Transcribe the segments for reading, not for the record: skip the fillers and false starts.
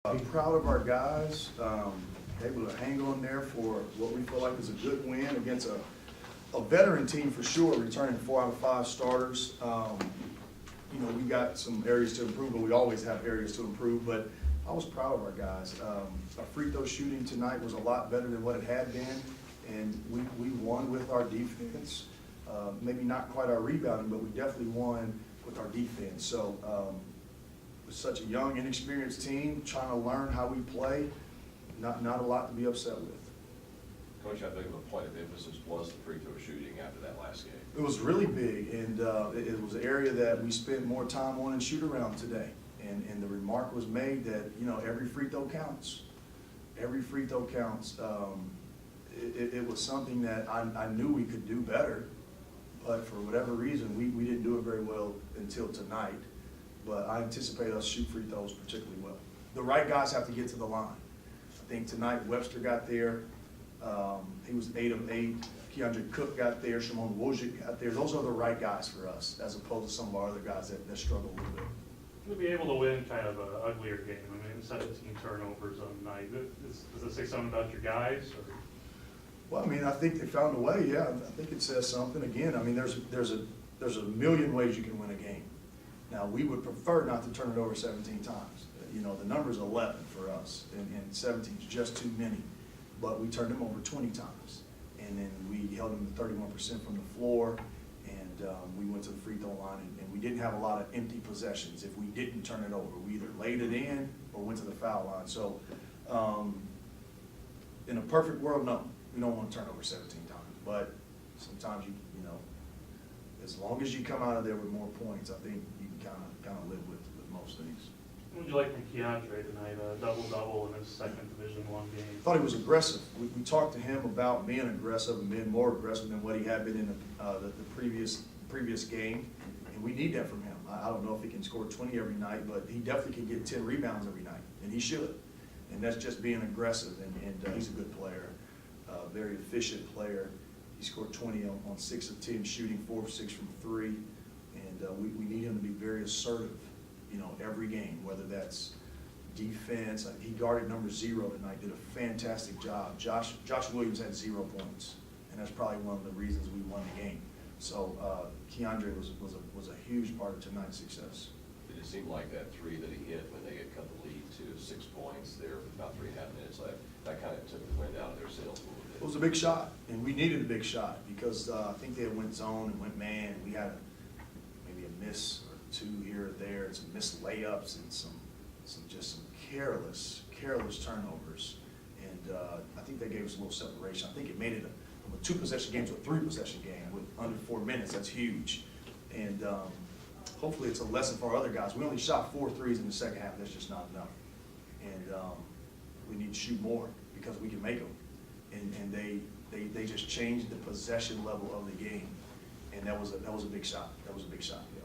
Proud of our guys, able to hang on there for what we feel like is a good win against a veteran team for sure, returning 4 out of 5 starters. You know, we got some areas to improve, but we always have areas to improve, but I was proud of our guys. Our free throw shooting tonight was a lot better than what it had been, and we won with our defense. Maybe not quite our rebounding, but we definitely won with our defense. So, with such a young, inexperienced team, trying to learn how we play, not a lot to be upset with. Coach, how big of a point of emphasis was the free throw shooting after that last game? It was really big, and it was an area that we spent more time on in shoot-around today. And the remark was made that, you know, every free throw counts. Every free throw counts. It was something that I knew we could do better, but for whatever reason, we didn't do it very well until tonight. But I anticipate us shoot free throws particularly well. The right guys have to get to the line. I think tonight Webster got there. He was 8 of 8. Keandre Cook got there. Shimon Wojcik got there. Those are the right guys for us, as opposed to some of our other guys that struggle a little bit. To be able to win kind of an uglier game. I mean, 17 turnovers on the night. Does it say something about your guys? Or? Well, I mean, I think they found a way. Yeah, I think it says something. Again, I mean, there's a million ways you can win a game. Now, we would prefer not to turn it over 17 times. You know, the number's 11 for us, and 17 is just too many. But we turned them over 20 times, and then we held them to 31% from the floor, and we went to the free throw line, and we didn't have a lot of empty possessions. If we didn't turn it over, we either laid it in or went to the foul line. So, in a perfect world, no, we don't want to turn over 17 times. But sometimes you know, as long as you come out of there with more points, I think you can kind of live with most things. What did you like from Keandre tonight? Double-double in his second Division I game. I thought he was aggressive. We talked to him about being aggressive and being more aggressive than what he had been in the previous game, and we need that from him. I don't know if he can score 20 every night, but he definitely can get 10 rebounds every night, and he should. And that's just being aggressive, and he's a good player, very efficient player. He scored 20 on 6 of 10 shooting, 4 of 6 from 3, and we need him to be very assertive, you know, every game, whether that's defense. He guarded number 0 tonight, did a fantastic job. Josh Williams had 0 points, and that's probably one of the reasons we won the game. So Keandre was a huge part of tonight's success. Did it seem like that 3 that he hit when they had cut the lead to 6 points there with about 3.5 minutes left, that kind of took the wind out of their sails a little bit? It was a big shot, and we needed a big shot because I think they went zone and went man, and we had maybe a miss or 2 here or there, and some missed layups and some careless turnovers. And I think they gave us a little separation. I think it made it from a 2-possession game to a 3-possession game with under 4 minutes. That's huge. And hopefully it's a lesson for our other guys. We only shot 4 threes in the second half. That's just not enough. And we need to shoot more because we can make them. And they just changed the possession level of the game. And that was a big shot. That was a big shot. Yeah.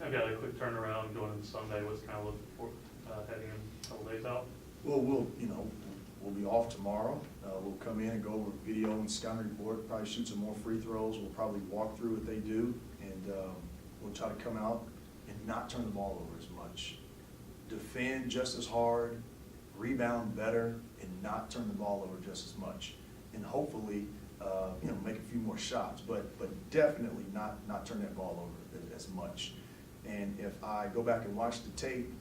I've got a quick turnaround going into Sunday. What's kind of looking for heading in a couple days out? Well, we'll be off tomorrow. We'll come in and go over video and scouting report, probably shoot some more free throws. We'll probably walk through what they do, and we'll try to come out and not turn the ball over as much. Defend just as hard, rebound better, and not turn the ball over just as much. And hopefully, make a few more shots, but definitely not turn that ball over as much. And if I go back and watch the tape,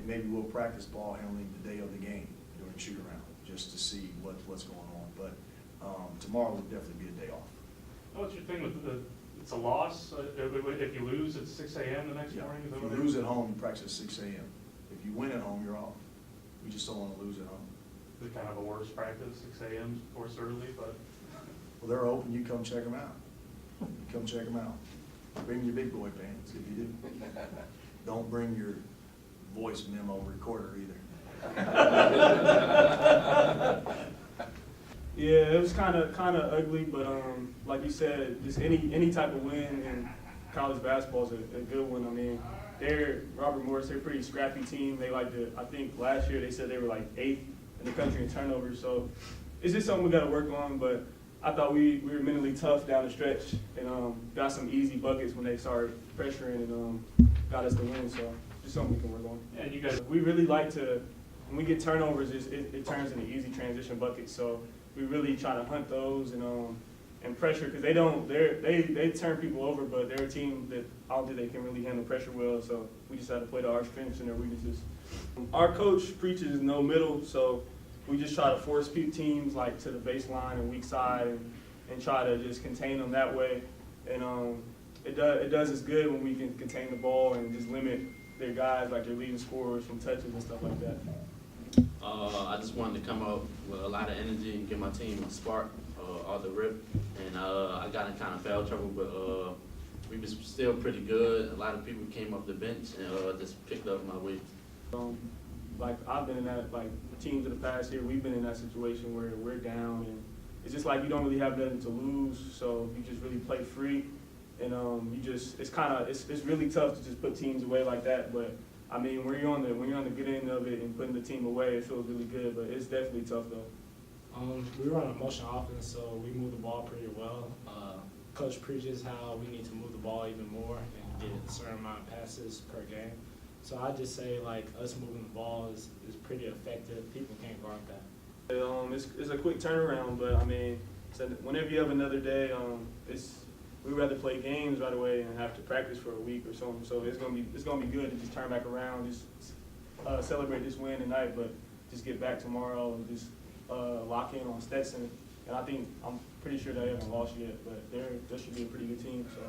maybe we'll practice ball handling the day of the game during shoot around just to see what's going on. But tomorrow will definitely be a day off. What's your thing with it's a loss? If you lose, it's 6 a.m. the next morning? Is that If you lose at home, you practice at 6 a.m. If you win at home, you're off. We just don't want to lose at home. It's kind of a worse practice, 6 a.m. of course early, but. Well, they're open. You come check them out. You come check them out. Bring your big boy pants if you do. Don't bring your voice memo recorder either. Yeah, it was kind of ugly, but like you said, just any type of win in college basketball is a good one. I mean, Robert Morris, they're a pretty scrappy team. They I think last year they said they were like 8th in the country in turnovers. So it's just something we got to work on. But I thought we were mentally tough down the stretch and got some easy buckets when they started pressuring and got us the win. So just something we can work on. And you guys, We really like to, when we get turnovers, it turns into easy transition buckets. So we really try to hunt those and pressure, because they turn people over, but they're a team that I don't think they can really handle pressure well. So we just have to play to our strengths and their weaknesses. Our coach preaches no middle, so we just try to force teams like to the baseline and weak side and try to just contain them that way. And it does us good when we can contain the ball and just limit their guys, like their leading scorers, from touches and stuff like that. I just wanted to come up with a lot of energy and give my team a spark off the rip. And I got in kind of foul trouble, but we was still pretty good. A lot of people came up the bench and just picked up my weight. Like I've been in that, like teams of the past year, we've been in that situation where we're down, and it's just like you don't really have nothing to lose, so you just really play free, and it's really tough to just put teams away like that. But I mean, when you're on the good end of it and putting the team away, it feels really good. But it's definitely tough though. We run a motion offense, so we move the ball pretty well. Coach preaches how we need to move the ball even more and get a certain amount of passes per game. So I just say like us moving the ball is pretty effective. People can't guard that. It's a quick turnaround, but I mean, so whenever you have another day, we'd rather play games right away and have to practice for a week or something. So it's gonna be good to just turn back around, just celebrate this win tonight, but just get back tomorrow and just lock in on Stetson. And I'm pretty sure they haven't lost yet, but they should be a pretty good team. So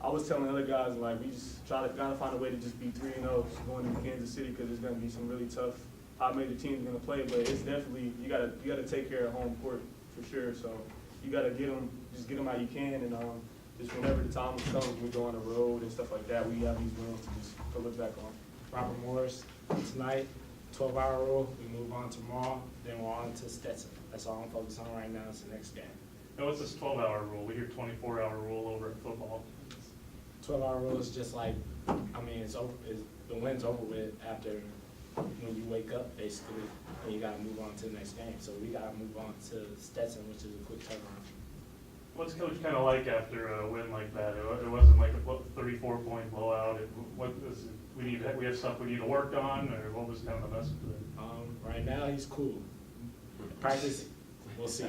I was telling other guys, like, we just gotta find a way to just be 3-0 going into Kansas City, because there's gonna be some really tough high major teams gonna play. But it's definitely you gotta take care of home court for sure. So you gotta get them how you can, and just whenever the time comes, we go on the road and stuff like that. We have these wins to look back on. Robert Morris tonight, 12-hour rule. We move on tomorrow. Then we're on to Stetson. That's all I'm focused on right now. It's the next game. now what's this 12-hour rule? We hear 24-hour rule over in football. 12-hour rule is just like, I mean, it's over. The win's over with after when you wake up, basically, and you got to move on to the next game. So we got to move on to Stetson, which is a quick turnaround. What's coach kind of like after a win like that? It wasn't like a 34-point blowout. We have stuff we need to work on, or what was kind of the message there? Right now, he's cool. Practice, we'll see.